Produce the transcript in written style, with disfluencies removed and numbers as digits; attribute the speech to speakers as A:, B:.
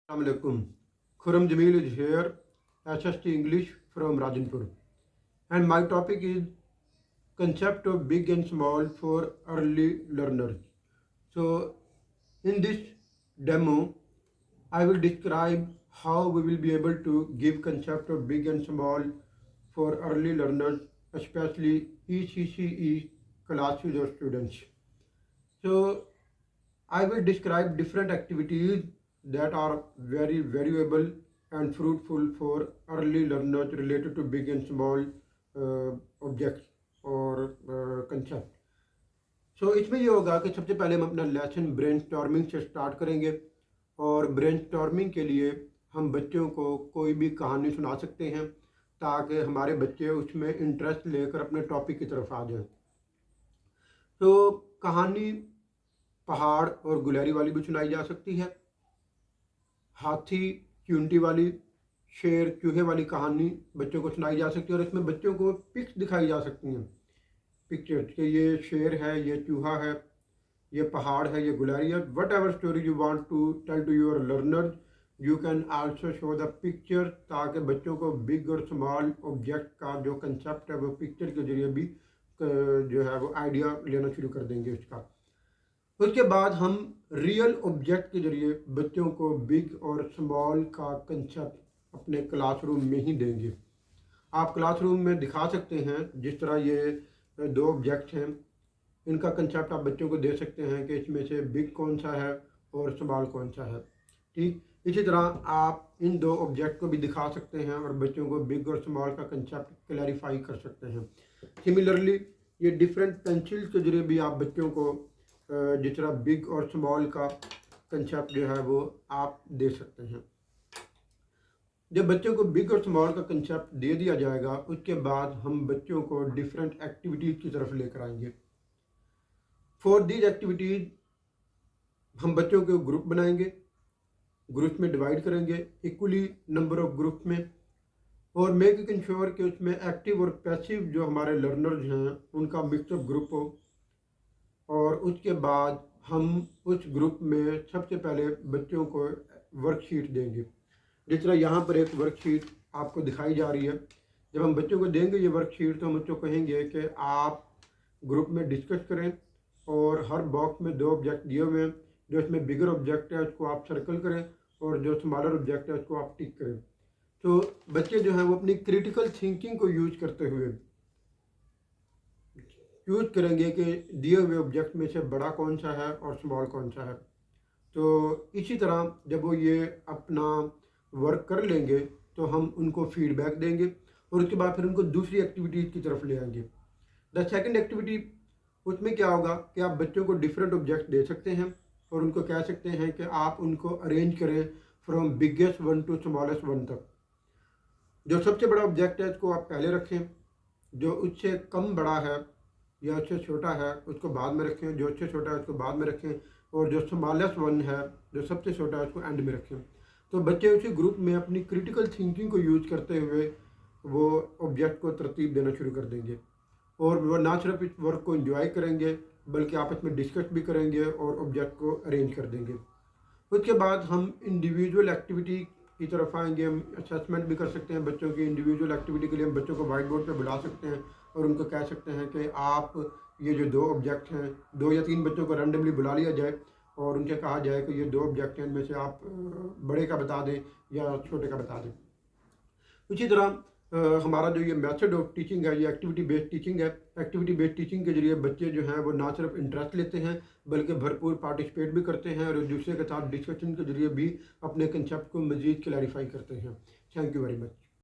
A: Assalamualaikum. Khurram Jamil is here, SST English from Rajanpur, and my topic is concept of big and small for early learners. So, in this demo, I will describe how we will be able to give concept of big and small for early learners, especially ECCE classes or students. So, I will describe different activities that are very valuable and fruitful for early learners related to big and small objects or concept. सो इसमें ये होगा कि सबसे पहले हम अपना lesson brainstorming से start करेंगे और ब्रेनस्टॉर्मिंग के लिए हम बच्चों को कोई भी कहानी सुना सकते हैं ताकि हमारे बच्चे उसमें इंटरेस्ट लेकर अपने टॉपिक की तरफ आ जाएं। तो कहानी पहाड़ और गुलहरी वाली भी सुनाई जा सकती है, हाथी चूंटी वाली, शेर चूहे वाली कहानी बच्चों को सुनाई जा सकती है और इसमें बच्चों को पिक्स दिखाई जा सकती हैं, पिक्चर्स कि ये शेर है, ये चूहा है, ये पहाड़ है, ये गुलहरी है। Whatever story you want to tell to your learners you can also show the picture, ताकि बच्चों को बिग और स्मॉल ऑब्जेक्ट का जो कंसेप्ट है वो पिक्चर के जरिए भी जो है वो आइडिया लेना शुरू कर देंगे उसका। उसके बाद हम रियल ऑब्जेक्ट के जरिए बच्चों को बिग और स्मॉल का कंसेप्ट अपने क्लासरूम में ही देंगे। आप क्लासरूम में दिखा सकते हैं, जिस तरह ये दो ऑब्जेक्ट हैं, इनका कंसेप्ट आप बच्चों को दे सकते हैं कि इसमें से बिग कौन सा है और स्मॉल कौन सा है। ठीक इसी तरह आप इन दो ऑब्जेक्ट को भी दिखा सकते हैं और बच्चों को बिग और स्मॉल का कंसेप्ट क्लैरिफाई कर सकते हैं। सिमिलरली ये डिफरेंट पेंसिल्स के जरिए भी आप बच्चों को जिस तरह बिग और स्मॉल का कंसेप्ट जो है वो आप दे सकते हैं। जब बच्चों को बिग और स्मॉल का कंसेप्ट दे दिया जाएगा उसके बाद हम बच्चों को डिफरेंट एक्टिविटीज़ की तरफ लेकर आएंगे। फॉर दीज एक्टिविटीज़ हम बच्चों के ग्रुप बनाएंगे, ग्रुप में डिवाइड करेंगे इक्वली नंबर ऑफ ग्रुप में और मेक इट इंश्योर कि उसमें एक्टिव और पैसिव जो हमारे लर्नर्स हैं उनका मिक्सअप ग्रुप हो। और उसके बाद हम उस ग्रुप में सबसे पहले बच्चों को वर्कशीट देंगे। जिस तरह यहाँ पर एक वर्कशीट आपको दिखाई जा रही है, जब हम बच्चों को देंगे ये वर्कशीट तो हम बच्चों को कहेंगे कि आप ग्रुप में डिस्कस करें और हर बॉक्स में दो ऑब्जेक्ट दिए हुए हैं, जो इसमें बिगर ऑब्जेक्ट है उसको आप सर्कल करें और जो स्मॉलर ऑब्जेक्ट है उसको आप टिक करें। तो बच्चे जो हैं वो अपनी क्रिटिकल थिंकिंग को यूज करते हुए यूज करेंगे कि दिए हुए ऑब्जेक्ट में से बड़ा कौन सा है और स्मॉल कौन सा है। तो इसी तरह जब वो ये अपना वर्क कर लेंगे तो हम उनको फीडबैक देंगे और उसके बाद फिर उनको दूसरी एक्टिविटीज़ की तरफ ले आएंगे। द सेकंड एक्टिविटी उसमें क्या होगा कि आप बच्चों को डिफरेंट ऑब्जेक्ट दे सकते हैं और उनको कह सकते हैं कि आप उनको अरेंज करें from biggest one two smallest one तक। जो सबसे बड़ा ऑब्जेक्ट है उसको आप पहले रखें, जो उससे कम बड़ा है या उससे छोटा है उसको बाद में रखें, जो उससे छोटा है उसको बाद में रखें और जो स्मॉलेस्ट वन है जो सबसे छोटा है उसको एंड में रखें। तो बच्चे उसी ग्रुप में अपनी क्रिटिकल थिंकिंग को यूज करते हुए वो ऑब्जेक्ट को तरतीब देना शुरू कर देंगे और वो ना सिर्फ इस वर्क को एंजॉय करेंगे बल्कि आपस में डिस्कस भी करेंगे और ऑब्जेक्ट को अरेंज कर देंगे। उसके बाद हम इंडिविजुअल एक्टिविटी की तरफ आएंगे। हम असेसमेंट भी कर सकते हैं बच्चों की इंडिविजुअल एक्टिविटी के लिए। हम बच्चों को वाइट बोर्ड पर बुला सकते हैं और उनको कह सकते हैं कि आप ये जो दो ऑब्जेक्ट हैं, 2 या 3 बच्चों को रैंडमली बुला लिया जाए और उनसे कहा जाए कि ये दो ऑब्जेक्ट हैं, इनमें से आप बड़े का बता दें या छोटे का बता दें। उसी तरह हमारा जो ये मेथड ऑफ टीचिंग है ये एक्टिविटी बेस्ड टीचिंग है। एक्टिविटी बेस्ड टीचिंग के जरिए बच्चे जो हैं वो ना सिर्फ इंटरेस्ट लेते हैं बल्कि भरपूर पार्टिसिपेट भी करते हैं और एक दूसरे के साथ डिस्कशन के जरिए भी अपने कंसेप्ट को मज़ीद क्लैरिफाई करते हैं। Thank you very much.